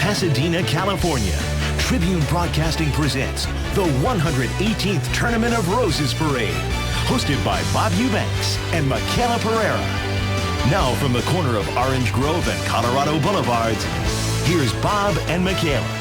Pasadena, California, Tribune Broadcasting presents the 118th Tournament of Roses Parade, hosted by Bob Eubanks and Michaela Pereira. Now from the corner of Orange Grove and Colorado Boulevards, here's Bob and Michaela.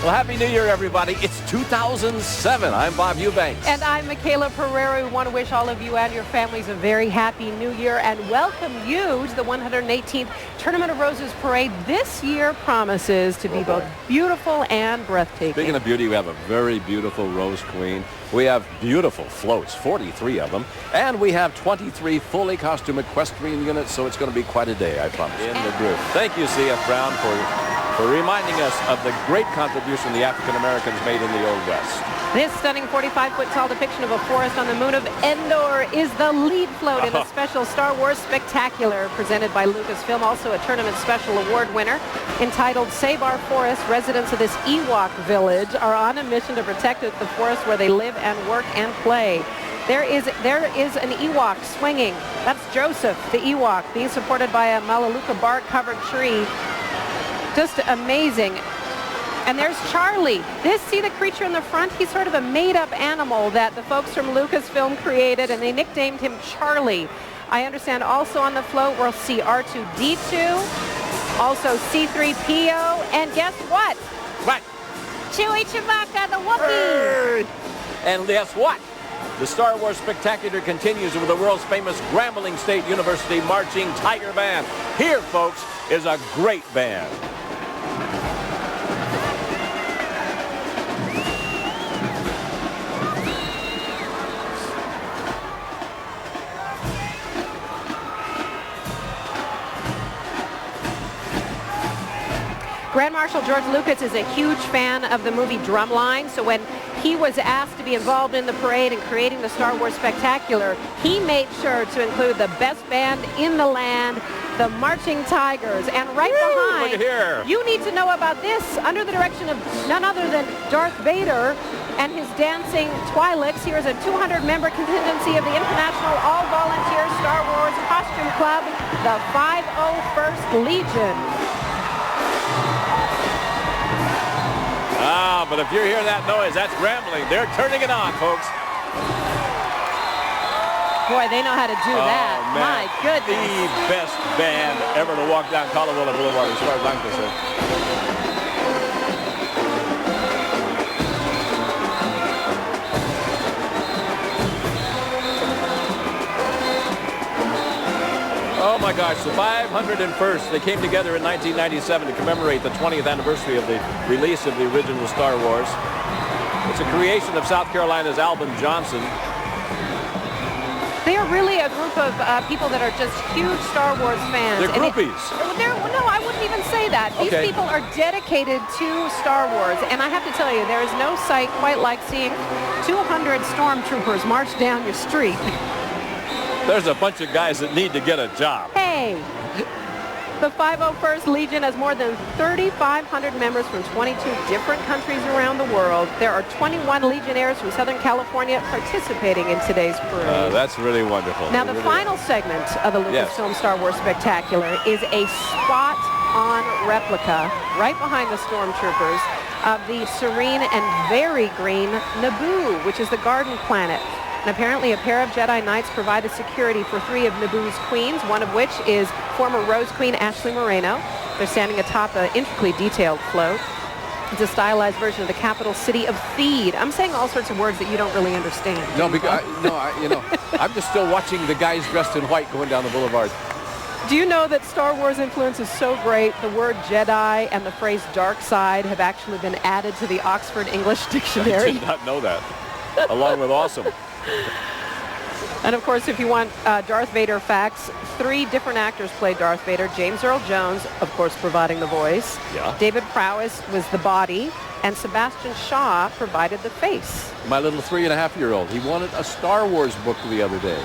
Well, Happy New Year, everybody. It's 2007. I'm Bob Eubanks. And I'm Michaela Pereira. We want to wish all of you and your families a very happy New Year and welcome you to the 118th Tournament of Roses Parade. This year promises to be both beautiful and breathtaking. Speaking of beauty, we have a very beautiful Rose Queen. We have beautiful floats, 43 of them. And we have 23 fully costume equestrian units, so it's going to be quite a day, I promise. In the group. Thank you, C.F. Brown, for reminding us of the great contribution the African Americans made in the Old West. This stunning 45-foot tall depiction of a forest on the moon of Endor is the lead float in the special Star Wars Spectacular presented by Lucasfilm, also a tournament special award winner, entitled Save Our Forest. Residents of this Ewok village are on a mission to protect the forest where they live and work and play. There is an Ewok swinging. That's Joseph, the Ewok, being supported by a Melaleuca bark-covered tree. Just amazing. And there's Charlie. See the creature in the front? He's sort of a made-up animal that the folks from Lucasfilm created, and they nicknamed him Charlie. I understand also on the float we'll see R2-D2, also C-3PO, and guess what? What? Chewie Chewbacca, the Wookiee. And guess what? The Star Wars Spectacular continues with the world's famous Grambling State University Marching Tiger Band. Here, folks, is a great band. Grand Marshal George Lucas is a huge fan of the movie Drumline, so when he was asked to be involved in the parade and creating the Star Wars Spectacular, he made sure to include the best band in the land, the Marching Tigers. And right behind, look here. You need to know about this, under the direction of none other than Darth Vader and his dancing Twi'leks. Here is a 200-member contingency of the International All-Volunteer Star Wars Costume Club, the 501st Legion. Ah, but if you're hearing that noise, that's Grambling. They're turning it on, folks. Boy, they know how to do that. Man. My goodness. The best band ever to walk down Colorado Boulevard, as far as I'm concerned. Oh my gosh, the 501st, they came together in 1997 to commemorate the 20th anniversary of the release of the original Star Wars. It's a creation of South Carolina's Alvin Johnson. They are really a group of people that are just huge Star Wars fans. They're groupies. No, I wouldn't even say that. These people are dedicated to Star Wars, and I have to tell you, there is no sight quite like seeing 200 Stormtroopers march down your street. There's a bunch of guys that need to get a job. Hey, the 501st Legion has more than 3,500 members from 22 different countries around the world. There are 21 Legionnaires from Southern California participating in today's parade. That's really wonderful. Now, the final segment of the Lucasfilm Star Wars Spectacular is a spot-on replica right behind the Stormtroopers of the serene and very green Naboo, which is the garden planet. And apparently a pair of Jedi Knights provided security for 3 of Naboo's queens, one of which is former Rose Queen Ashley Moreno. They're standing atop an intricately detailed float. It's a stylized version of the capital city of Theed. I'm saying all sorts of words that you don't really understand. No, because I'm just still watching the guys dressed in white going down the boulevard. Do you know that Star Wars influence is so great, the word Jedi and the phrase dark side have actually been added to the Oxford English Dictionary? I did not know that, along with awesome. And of course, if you want Darth Vader facts, 3 different actors played Darth Vader. James Earl Jones, of course, providing the voice. Yeah. David Prowse was the body, and Sebastian Shaw provided the face. My little 3.5-year-old, he wanted a Star Wars book the other day.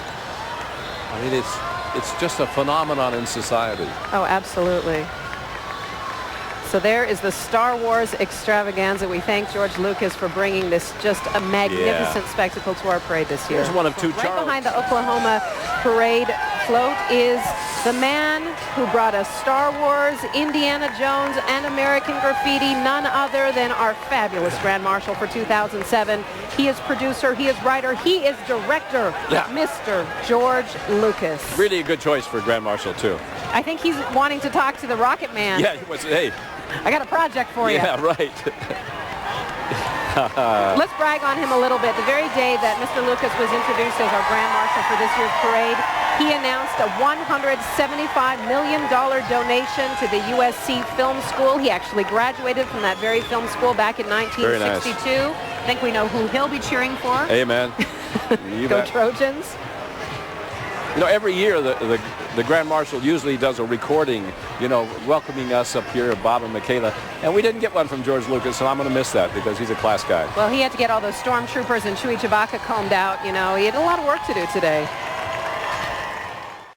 I mean, it's just a phenomenon in society. Oh, absolutely. So there is the Star Wars extravaganza. We thank George Lucas for bringing this just a magnificent spectacle to our parade this year. Here's one of two Right behind the Oklahoma parade float is the man who brought us Star Wars, Indiana Jones, and American Graffiti, none other than our fabulous Grand Marshal for 2007. He is producer, he is writer, he is director, Mr. George Lucas. Really a good choice for Grand Marshal, too. I think he's wanting to talk to the Rocket Man. Yeah, he was, hey. I got a project for you. Yeah, right. Let's brag on him a little bit. The very day that Mr. Lucas was introduced as our Grand Marshal for this year's parade, he announced a $175 million donation to the USC Film School. He actually graduated from that very film school back in 1962. Nice. I think we know who he'll be cheering for. Amen. Go Trojans. You know, every year the Grand Marshal usually does a recording, you know, welcoming us up here, Bob and Michaela. And we didn't get one from George Lucas, so I'm going to miss that because he's a class guy. Well, he had to get all those Stormtroopers and Chewie Chewbacca combed out, you know. He had a lot of work to do today.